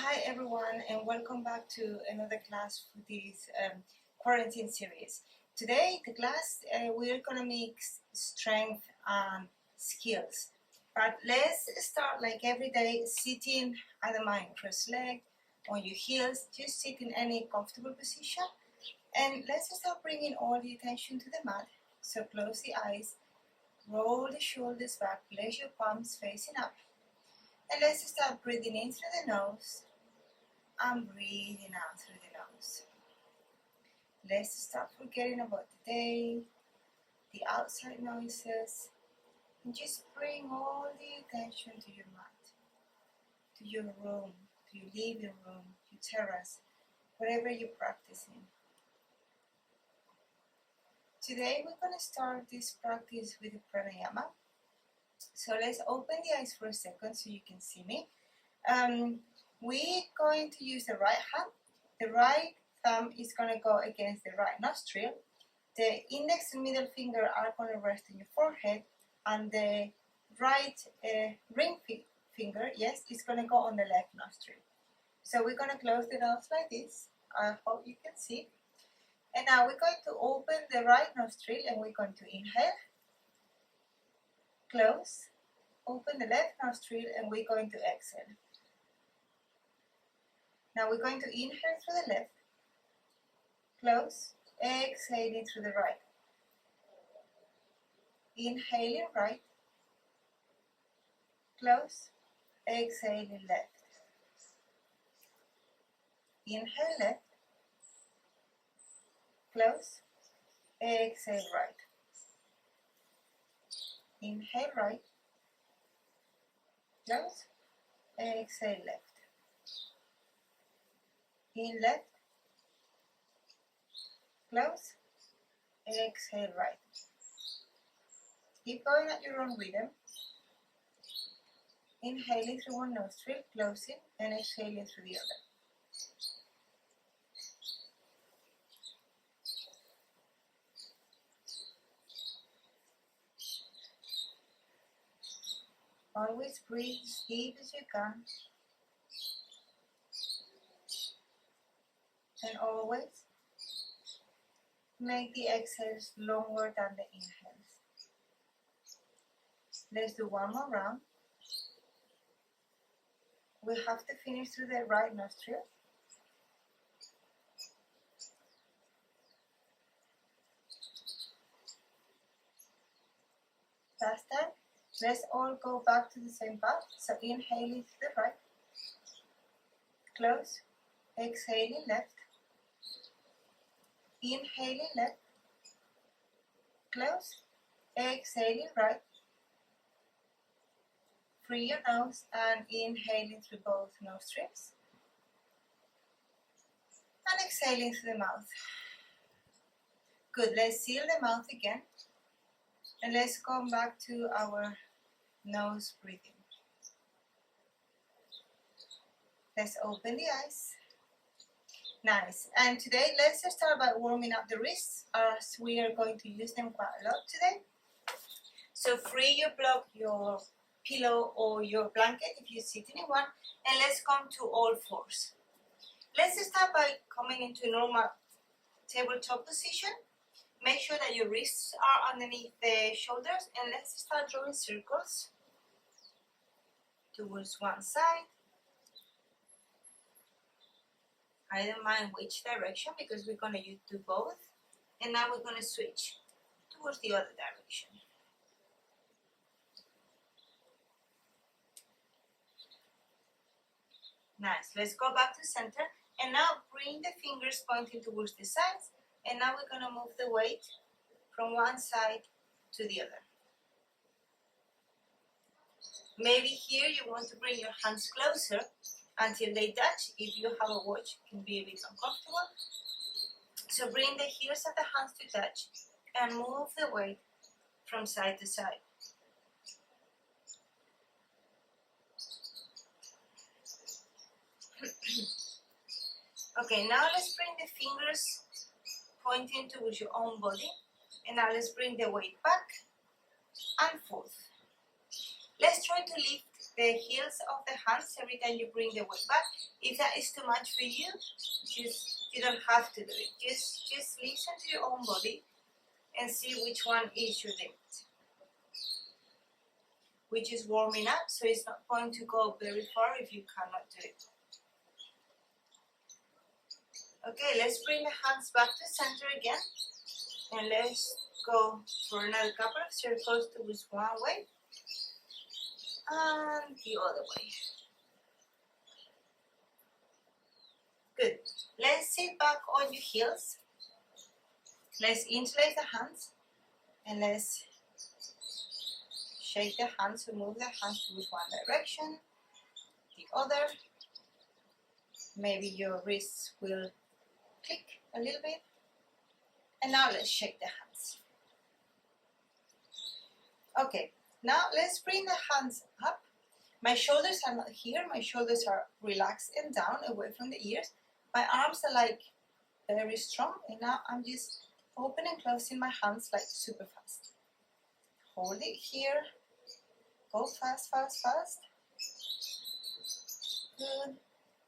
Hi everyone, and welcome back to another class for this quarantine series. Today the class we're gonna mix strength and skills. But let's start like every day, sitting at the mind, cross-legged, on your heels, just sit in any comfortable position. And let's start bringing all the attention to the mat. So close the eyes, roll the shoulders back, place your palms facing up. And let's start breathing in through the nose and breathing out through the nose. Let's start forgetting about the day, the outside noises, and just bring all the attention to your mat, to your room, to your living room, your terrace, wherever you're practicing. Today we're going to start this practice with the pranayama. So let's open the eyes for a second so you can see me. We're going to use the right hand. The right thumb is going to go against the right nostril. The index and middle finger are going to rest on your forehead, and the right ring finger, yes, is going to go on the left nostril. So we're going to close the nose like this. I hope you can see. And now we're going to open the right nostril and we're going to inhale, close, open the left nostril and we're going to exhale. Now we're going to inhale through the left, close, exhaling through the right. Inhaling right, close, exhaling left. Inhale left, close, exhale right. Inhale right, close, exhale left. In left, close, exhale right. Keep going at your own rhythm. Inhaling through one nostril, closing, and exhaling through the other. Always breathe as deep as you can. And always make the exhales longer than the inhales. Let's do one more round. We have to finish through the right nostril. Last time, let's all go back to the same path. So inhaling to the right, close, exhaling left, inhaling left, close, exhaling right, free your nose and inhaling through both nostrils, and exhaling through the mouth. Good, let's seal the mouth again. And let's come back to our nose breathing. Let's open the eyes. Nice. And today, let's start by warming up the wrists, as we are going to use them quite a lot today. So free your block, your pillow or your blanket if you're sitting in one, and let's come to all fours. Let's start by coming into normal tabletop position. Make sure that your wrists are underneath the shoulders, and let's start drawing circles towards one side. I don't mind which direction because we're going to do both. And now we're going to switch towards the other direction. Nice. Let's go back to center. And now bring the fingers pointing towards the sides. And now we're going to move the weight from one side to the other. Maybe here you want to bring your hands closer until they touch. If you have a watch, it can be a bit uncomfortable. So bring the heels of the hands to touch and move the weight from side to side. Okay, now let's bring the fingers pointing towards your own body, and now let's bring the weight back and forth. Let's try to lift the heels of the hands every time you bring the weight back. If that is too much for you, you don't have to do it. Just listen to your own body and see which one is your limit. We're just warming up, so it's not going to go very far if you cannot do it. Okay, let's bring the hands back to center again, and let's go for another couple of circles towards one way and the other way. Good. Let's sit back on your heels. Let's interlace the hands, and let's shake the hands, so move the hands towards one direction, the other. Maybe your wrists will click a little bit. And now let's shake the hands. Okay, now let's bring the hands up. My shoulders are not here, my shoulders are relaxed and down, away from the ears. My arms are like very strong, and now I'm just opening and closing my hands like super fast. Hold it here. Go fast, fast, fast. Good.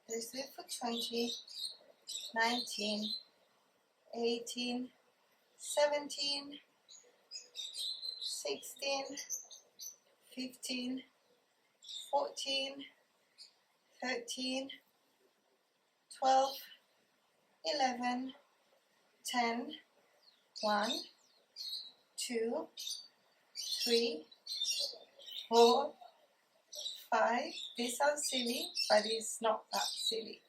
Let's do it for 20, 19, 18, 17, 16, 15, 14, 13, 12, 11, 10, 1, 2, 3, 4, 5. This sounds silly, but it's not that silly.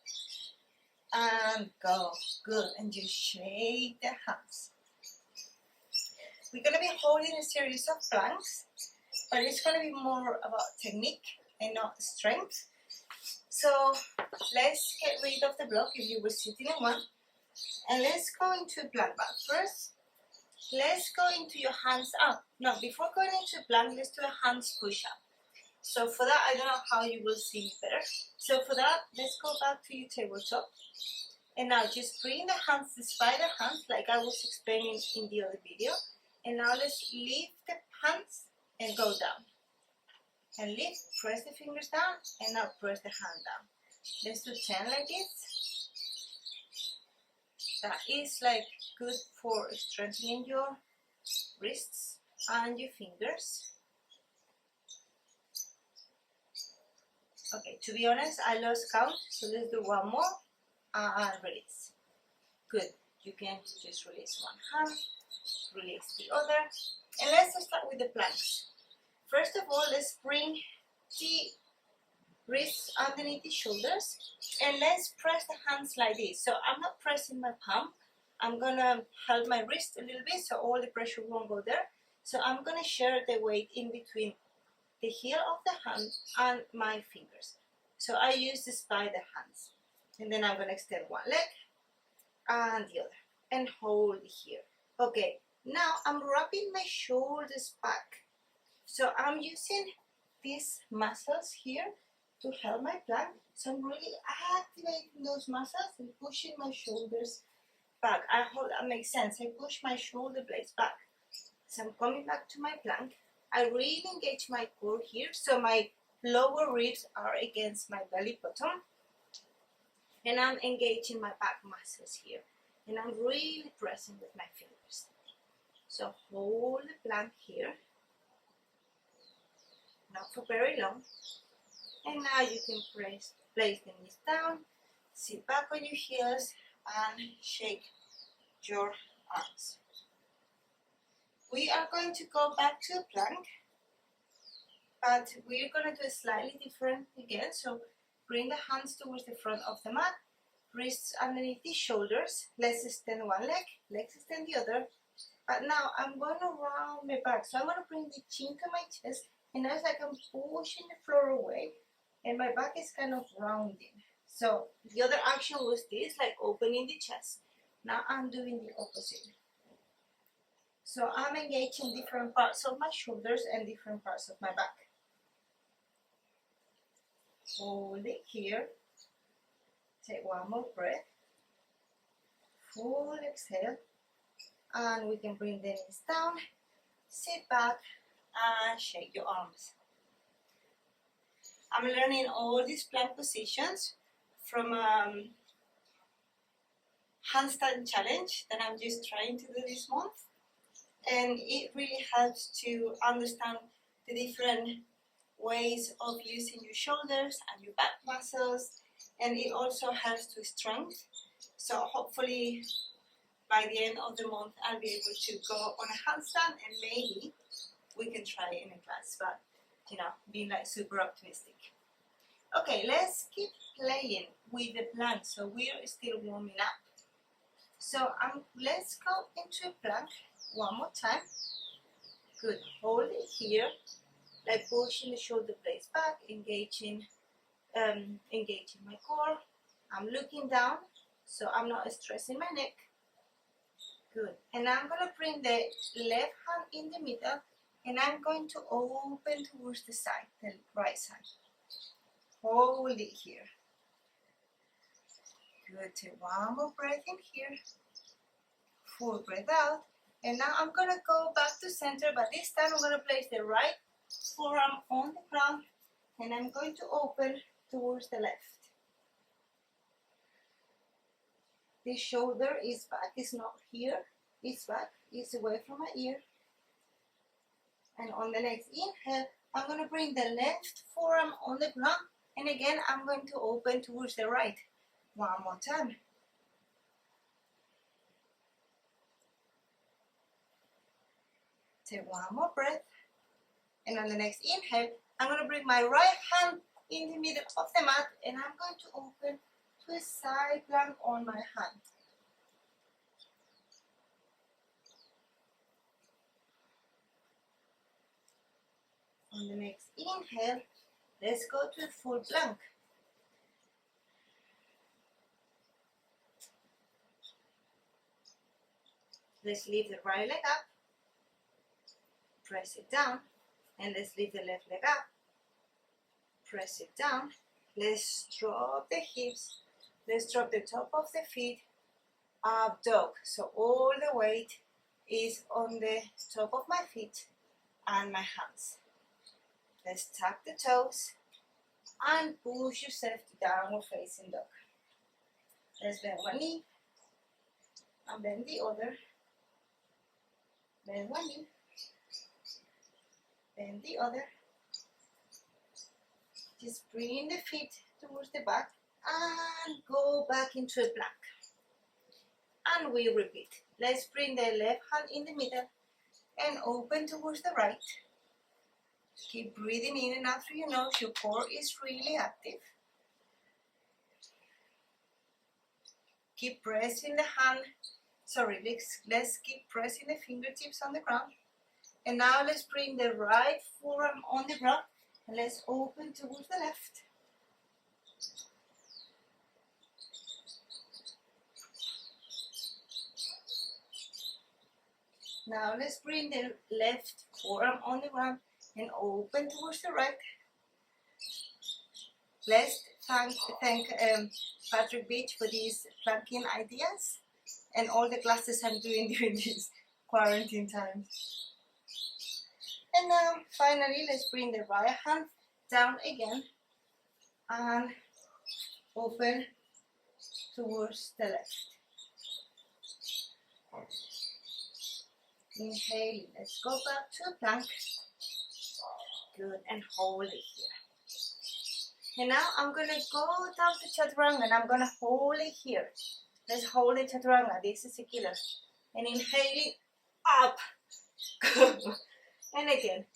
And go. Good. And just shake the hands. We're going to be holding a series of planks, but it's going to be more about technique and not strength. So let's get rid of the block if you were sitting in one. And let's go into plank. But first, let's go into your hands up. Now, before going into plank, let's do a hands push-up. So for that, I don't know how you will see me better. So for that, let's go back to your tabletop. And now just bring the hands, the spider hands, like I was explaining in the other video. And now let's lift the hands and go down. And lift, press the fingers down, and now press the hand down. Let's do 10 like this. That is like good for strengthening your wrists and your fingers. Okay, to be honest, I lost count, so let's do one more and release. Good. You can just release one hand, release the other, and let's start with the planks. First of all, let's bring the wrists underneath the shoulders, and let's press the hands like this. So I'm not pressing my palm. I'm gonna help my wrist a little bit so all the pressure won't go there. So I'm gonna share the weight in between the heel of the hand and my fingers. So I use the spider hands. And then I'm gonna extend one leg and the other and hold here. Okay, now I'm wrapping my shoulders back. So I'm using these muscles here to help my plank. So I'm really activating those muscles and pushing my shoulders back. I hope that makes sense. I push my shoulder blades back. So I'm coming back to my plank. I really engage my core here, so my lower ribs are against my belly button. And I'm engaging my back muscles here. And I'm really pressing with my fingers. So hold the plank here. Not for very long. And now you can place the knees down, sit back on your heels, and shake your arms. We are going to go back to a plank, but we're going to do it slightly different again. So bring the hands towards the front of the mat, wrists underneath the shoulders. Let's extend one leg, let's extend the other. But now I'm going to round my back. So I'm going to bring the chin to my chest, and now it's like I'm pushing the floor away, and my back is kind of rounding. So the other action was this, like opening the chest. Now I'm doing the opposite. So I'm engaging different parts of my shoulders and different parts of my back. Hold it here. Take one more breath. Full exhale. And we can bring the knees down. Sit back and shake your arms. I'm learning all these plank positions from handstand challenge that I'm just trying to do this month, and it really helps to understand the different ways of using your shoulders and your back muscles, and it also helps to strength. So hopefully by the end of the month I'll be able to go on a handstand, and maybe we can try it in a class, but you know, being like super optimistic. Okay, let's keep playing with the plank. So we're still warming up. So let's go into a plank one more time. Good. Hold it here, like pushing the shoulder blades back, engaging my core. I'm looking down, so I'm not stressing my neck. Good. And I'm gonna bring the left hand in the middle, and I'm going to open towards the side, the right side. Hold it here. Good. Take one more breath in here. Full breath out. And now I'm going to go back to center, but this time I'm going to place the right forearm on the ground, and I'm going to open towards the left. The shoulder is back, it's not here, it's back, it's away from my ear. And on the next inhale, I'm going to bring the left forearm on the ground, and again I'm going to open towards the right. One more time. Take one more breath, and on the next inhale, I'm going to bring my right hand in the middle of the mat, and I'm going to open to a side plank on my hand. On the next inhale, let's go to a full plank. Let's lift the right leg up, press it down, and let's lift the left leg up, press it down. Let's drop the hips, let's drop the top of the feet, up dog. So all the weight is on the top of my feet and my hands. Let's tuck the toes and push yourself to downward facing dog. Let's bend one knee and bend the other. Bend one knee, bend the other. Just bring the feet towards the back and go back into a plank. And we repeat. Let's bring the left hand in the middle and open towards the right. Keep breathing in and out through your nose. Your core is really active. Keep pressing the hand. Let's keep pressing the fingertips on the ground. And now let's bring the right forearm on the ground and let's open towards the left. Now let's bring the left forearm on the ground and open towards the right. Let's thank Patrick Beach for these planking ideas and all the classes I'm doing during this quarantine time. And now finally let's bring the right hand down again and open towards the left. Inhale, let's go back to a plank. Good, and hold it here. And now I'm going to go down to chaturanga and I'm going to hold it here. Let's hold it chaturanga. This is a killer. And inhaling up. And again,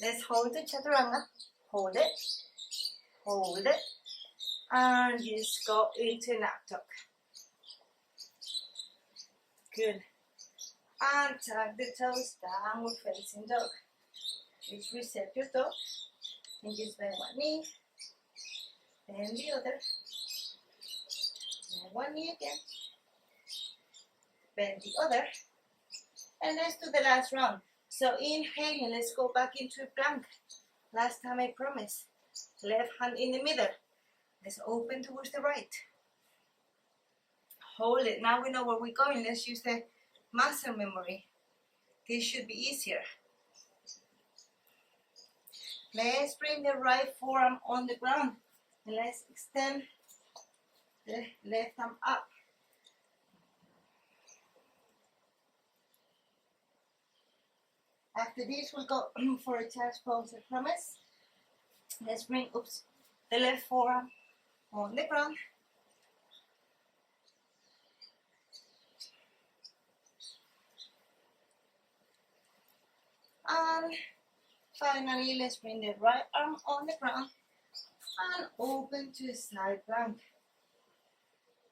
let's hold the chaturanga. Hold it. Hold it. And just go into an up dog. Good. And tuck the toes, downward facing dog. Just reset your toe and just bend one knee, bend the other, bend one knee again, bend the other, and let's do the last round. So inhaling, let's go back into a plank. Last time I promised. Left hand in the middle. Let's open towards the right. Hold it. Now we know where we're going. Let's use the muscle memory. This should be easier. Let's bring the right forearm on the ground. And let's extend the left arm up. After this, we'll go for a child's pose, I promise. Let's bring, the left forearm on the ground. And finally, let's bring the right arm on the ground and open to a side plank.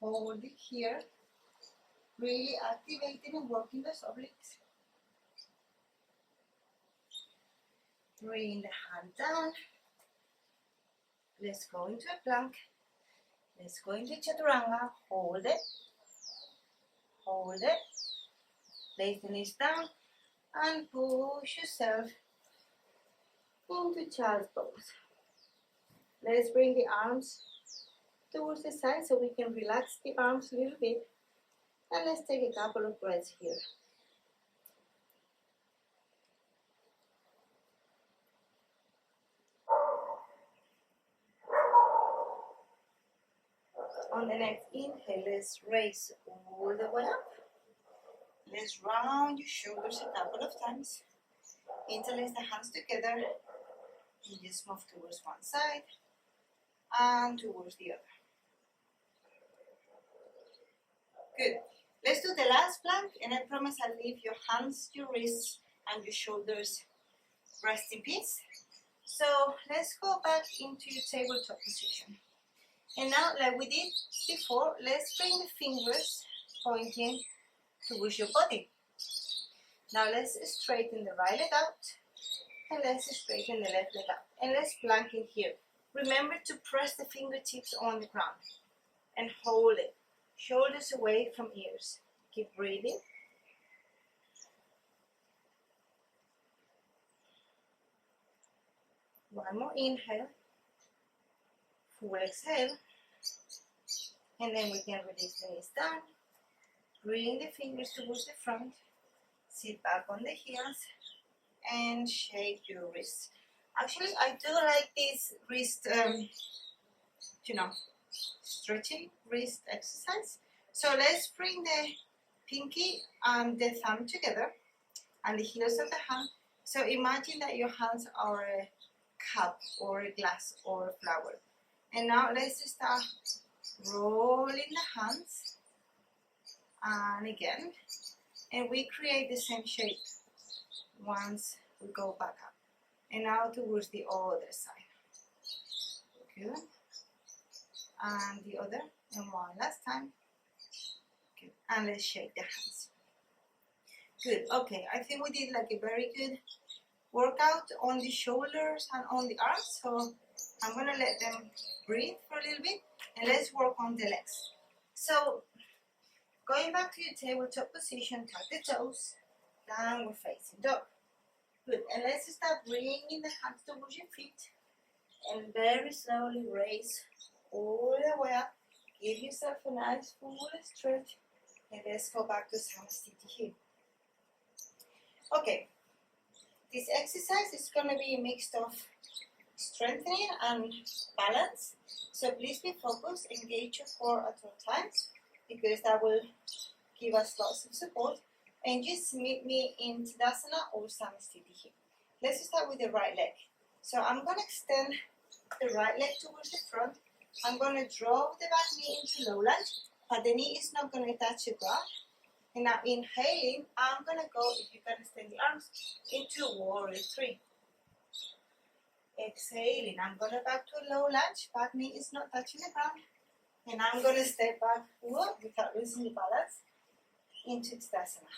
Hold it here, really activating and working those obliques. Bring the hand down. Let's go into a plank. Let's go into chaturanga. Hold it. Hold it. Place the knees down and push yourself into child's pose. Let's bring the arms towards the side so we can relax the arms a little bit. And let's take a couple of breaths here. On the next inhale, let's raise all the way up. Let's round your shoulders a couple of times. Interlace the hands together and just move towards one side and towards the other. Good. Let's do the last plank, and I promise I'll leave your hands, your wrists, and your shoulders rest in peace. So let's go back into your tabletop position. And now, like we did before, let's bring the fingers pointing towards your body. Now let's straighten the right leg out, and let's straighten the left leg out. And let's plank in here. Remember to press the fingertips on the ground and hold it. Shoulders away from ears. Keep breathing. One more inhale. Full exhale. And then we can release the knees down. Bring the fingers towards the front. Sit back on the heels and shake your wrists. Actually, I do like this wrist, stretching wrist exercise. So let's bring the pinky and the thumb together and the heels of the hand. So imagine that your hands are a cup or a glass or a flower. And now let's start rolling the hands. And again. And we create the same shape once we go back up. And now towards the other side. Good. And the other. And one last time. Good. And let's shake the hands. Good. Okay. I think we did like a very good workout on the shoulders and on the arms. So I'm going to let them breathe for a little bit. And let's work on the legs. So going back to your tabletop position, tuck the toes, downward facing dog. Good, and let's start bringing the hands towards your feet and very slowly raise all the way up. Give yourself a nice full stretch and let's go back to Samastiti here. Okay, this exercise is going to be a mix of strengthening and balance. So please be focused, engage your core at all times, because that will give us lots of support. And just meet me in Tadasana or Samastiti here. Let's start with the right leg. So I'm going to extend the right leg towards the front. I'm going to drop the back knee into low lunge, but the knee is not going to touch the ground. And now inhaling, I'm going to go, if you can extend the arms, into warrior 3. Exhaling, I'm going to back to a low lunge, back knee is not touching the ground. And I'm going to step back without losing the balance into Tadasana.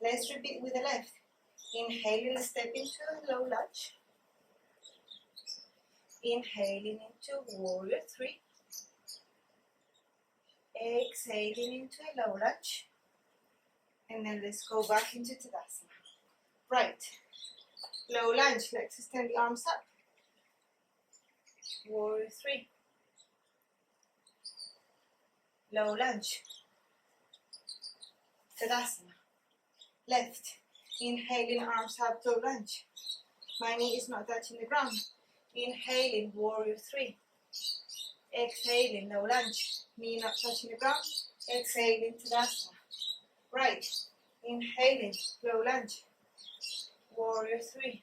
Let's repeat with the left. Inhaling, step into a low lunge. Inhaling into warrior 3. Exhaling into a low lunge. And then let's go back into Tadasana. Right. Low lunge, let's extend the arms up. Warrior 3. Low lunge. Tadasana. Left. Inhaling, arms up to lunge. My knee is not touching the ground. Inhaling, warrior 3. Exhaling, low lunge. Knee not touching the ground. Exhaling, tadasana. Right. Inhaling, low lunge. Warrior 3.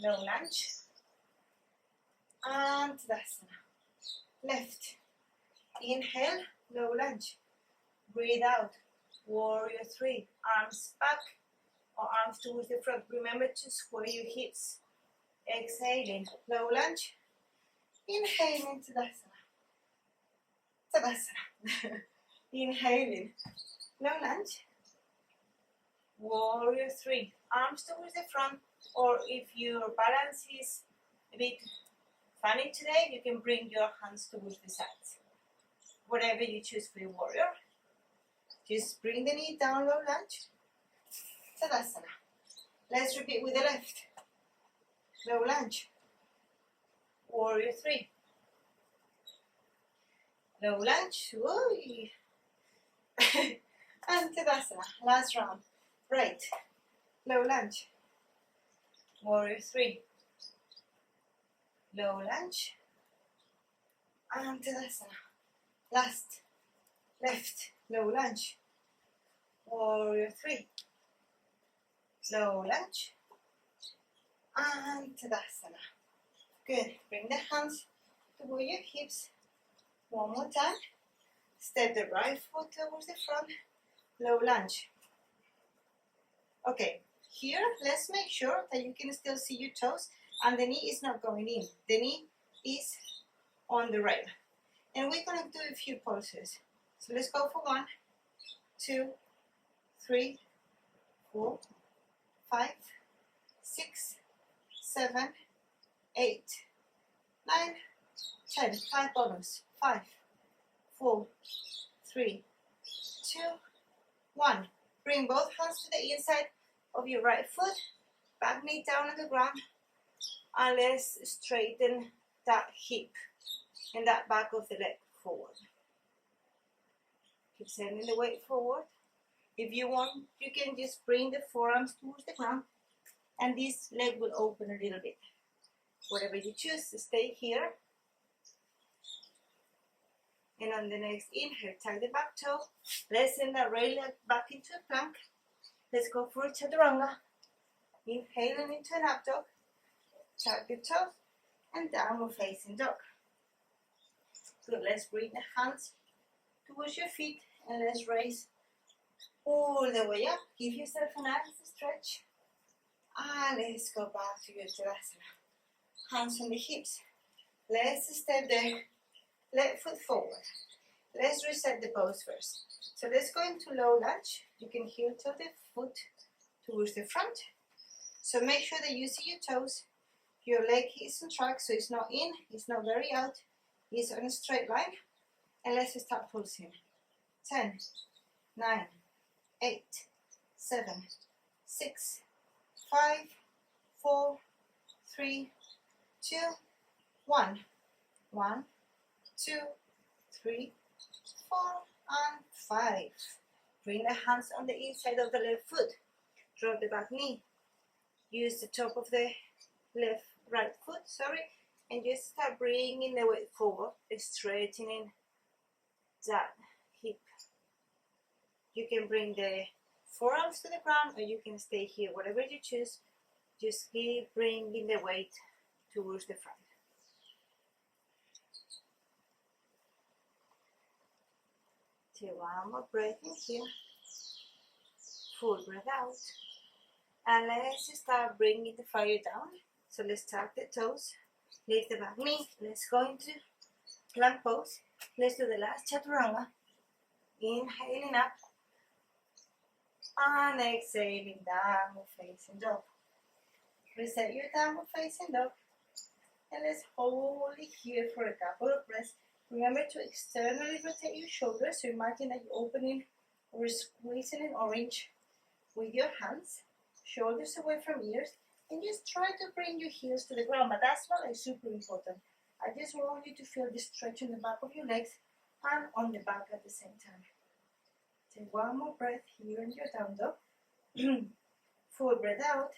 Low lunge. And tadasana. Left. Inhale, low lunge. Breathe out. Warrior 3. Arms back or arms towards the front. Remember to square your hips. Exhaling, low lunge. Inhaling, tadasana. Tadasana. Inhaling, low lunge. Warrior 3. Arms towards the front, or if your balance is a bit funny today, you can bring your hands towards the sides. Whatever you choose for your warrior. Just bring the knee down, low lunge. Tadasana. Let's repeat with the left. Low lunge. Warrior 3. Low lunge. And tadasana. Last round. Right. Low lunge. Warrior 3. Low lunge. And tadasana. Last. Left. Low lunge. Warrior 3. Low lunge. And tadasana. Good. Bring the hands toward your hips. One more time. Step the right foot towards the front. Low lunge. Okay. Here, let's make sure that you can still see your toes and the knee is not going in. The knee is on the rail. And we're going to do a few pulses. So let's go for 1, 2, 3, 4, 5, 6, 7, 8, 9, 10. 5 bonus. 5, 4, 3, 2, 1. Bring both hands to the inside of your right foot. Back knee down on the ground. And let's straighten that hip and that back of the leg forward. Keep sending the weight forward. If you want, you can just bring the forearms towards the ground and this leg will open a little bit. Whatever you choose, stay here. And on the next inhale, tag the back toe. Let's send that right leg back into a plank. Let's go for a chaturanga. Inhaling into an up dog. Tag the toes and downward facing dog. Good, let's bring the hands towards your feet and let's raise all the way up. Give yourself a nice stretch. And let's go back to your tadasana. Hands on the hips. Let's step the left foot forward. Let's reset the pose first. So let's go into low lunge. You can heel toe the foot towards the front. So make sure that you see your toes. Your leg is on track, so it's not in, it's not very out. It's on a straight line. And let's start pulsing. 10, 9, 8, 7, 6, 5, 4, 3, 2, 1. 1, 2, 3, 4, and 5. Bring the hands on the inside of the left foot. Drop the back knee. Use the top of the right foot, and just start bringing the weight forward, straightening that hip. You can bring the forearms to the ground or you can stay here, whatever you choose. Just keep bringing the weight towards the front. Take one more breath in here. Full breath out. And let's start bringing the fire down. So let's tuck the toes, lift the back knee. Let's go into plank pose. Let's do the last chaturanga. Inhaling up and exhaling downward facing dog. Reset your downward facing dog. And let's hold it here for a couple of breaths. Remember to externally rotate your shoulders. So imagine that you're opening or squeezing an orange with your hands. Shoulders away from ears. And just try to bring your heels to the ground. But that's not like super important. I just want you to feel the stretch in the back of your legs and on the back at the same time. Take one more breath here in your down dog. Full breath out.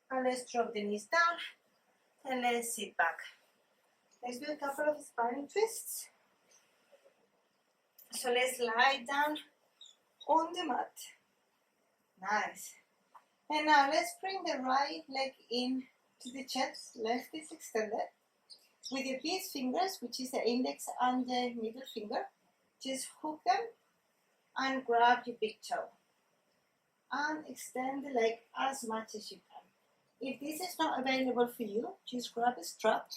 And let's drop the knees down and let's sit back. Let's do a couple of spine twists. So let's lie down on the mat. Nice. And now let's bring the right leg in to the chest. Left is extended. With your peace fingers, which is the index and the middle finger, just hook them and grab your big toe. And extend the leg as much as you can. If this is not available for you, just grab a strap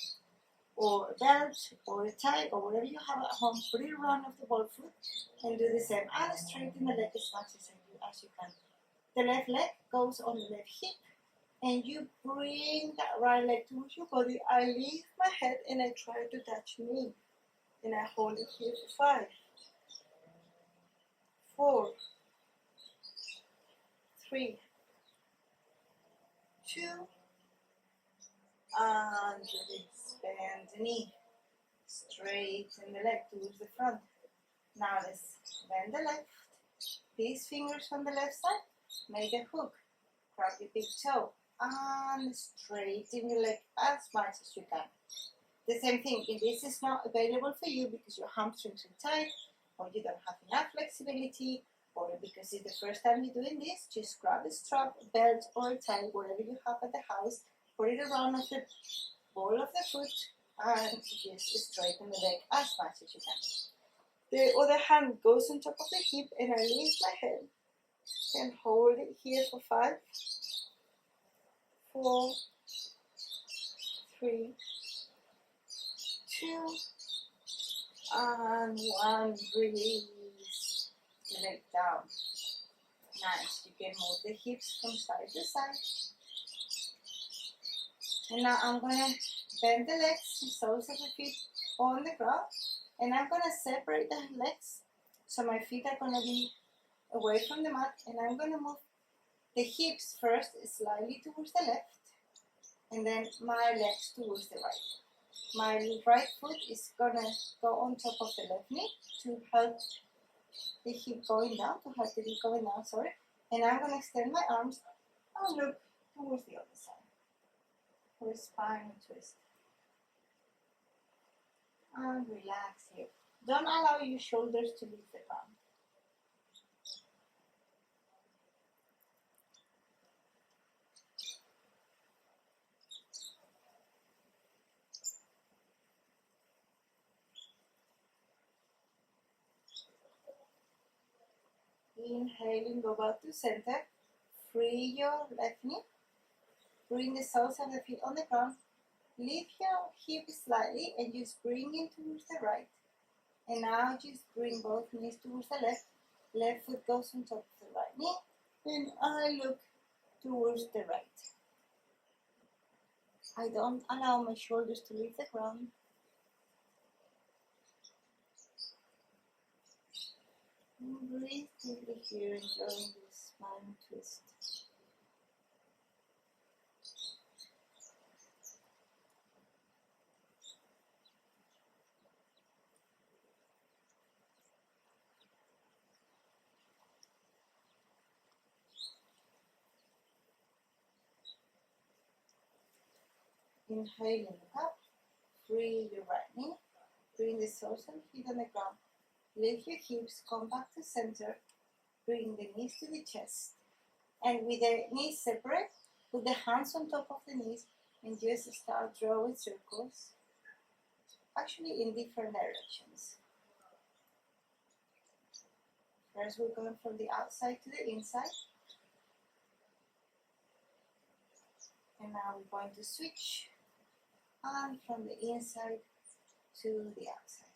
or a belt or a tie or whatever you have at home, put it around of the ball foot and do the same. And straighten the leg as much as you can. The left leg goes on the left hip and you bring that right leg towards your body. I lift my head and I try to touch knee. And I hold it here for 5, 4, 3, 2, and release. Bend the knee. Straighten the leg towards the front. Now let's bend the left. These fingers on the left side. Make a hook. Grab your big toe. And straighten your leg as much as you can. The same thing, if this is not available for you because your hamstrings are tight, or you don't have enough flexibility, or because it's the first time you're doing this, just grab a strap, a belt, or a tie, whatever you have at the house, put it around of the ball of the foot, and just straighten the leg as much as you can. The other hand goes on top of the hip, and I lift my head and hold it here for 5, 4, 3, 2, and 1. Release the leg down. Nice. You can move the hips from side to side. And now I'm going to bend the legs, the soles of the feet on the ground. And I'm going to separate the legs so my feet are going to be away from the mat. And I'm going to move the hips first slightly towards the left. And then my legs towards the right. My right foot is going to go on top of the left knee to help the hip going down, sorry. And I'm going to extend my arms and look towards the other side for a spine twist. And relax here. Don't allow your shoulders to leave the ground. Inhaling, go back to center. Free your left knee. Bring the soles of the feet on the ground. Lift your hip slightly and just bring it towards the right. And now just bring both knees towards the left. Left foot goes on top of the right knee. And I look towards the right. I don't allow my shoulders to leave the ground. Breathe deeply here, enjoying this spine twist. Inhaling up, free your right knee, bring the soles and feet on the ground. Lift your hips, come back to center, bring the knees to the chest. And with the knees separate, put the hands on top of the knees and just start drawing circles, actually in different directions. First we're going from the outside to the inside. And now we're going to switch, and from the inside to the outside.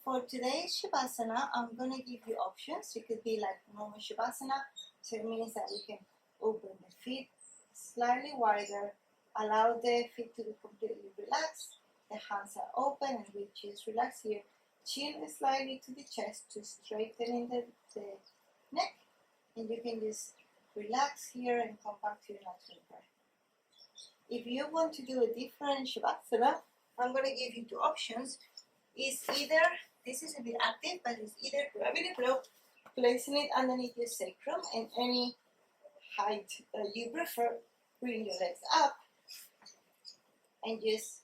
For today's Shavasana, I'm going to give you options. It could be like normal Shavasana, so it means that we can open the feet slightly wider, allow the feet to be completely relaxed, the hands are open and we just relax here. Chin slightly to the chest to straighten the neck, and you can just relax here and come back to your natural breath. If you want to do a different Shavasana, I'm going to give you 2 options. It's either this is a bit active, but it's either grabbing a block, placing it underneath your sacrum, and any height that you prefer, bring your legs up, and just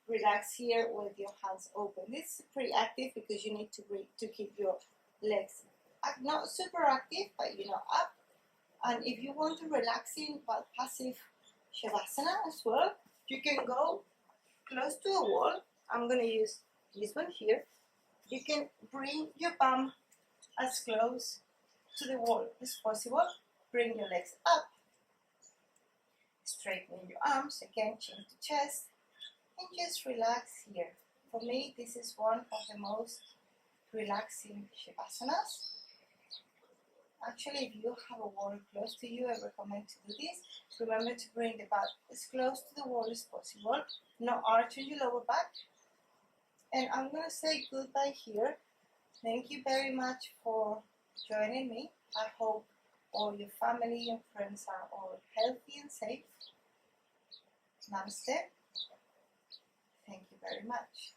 relax here with your hands open. This is pretty active because you need to keep your legs not super active, but up. And if you want to relaxing but passive shavasana as well, you can go close to a wall. I'm going to use this one here. You can bring your bum as close to the wall as possible. Bring your legs up. Straighten your arms, again, chin to chest. And just relax here. For me, this is one of the most relaxing shavasanas. Actually, if you have a wall close to you, I recommend to do this. Remember to bring the butt as close to the wall as possible. No arch on your lower back. And I'm going to say goodbye here. Thank you very much for joining me. I hope all your family and friends are all healthy and safe. Namaste. Thank you very much.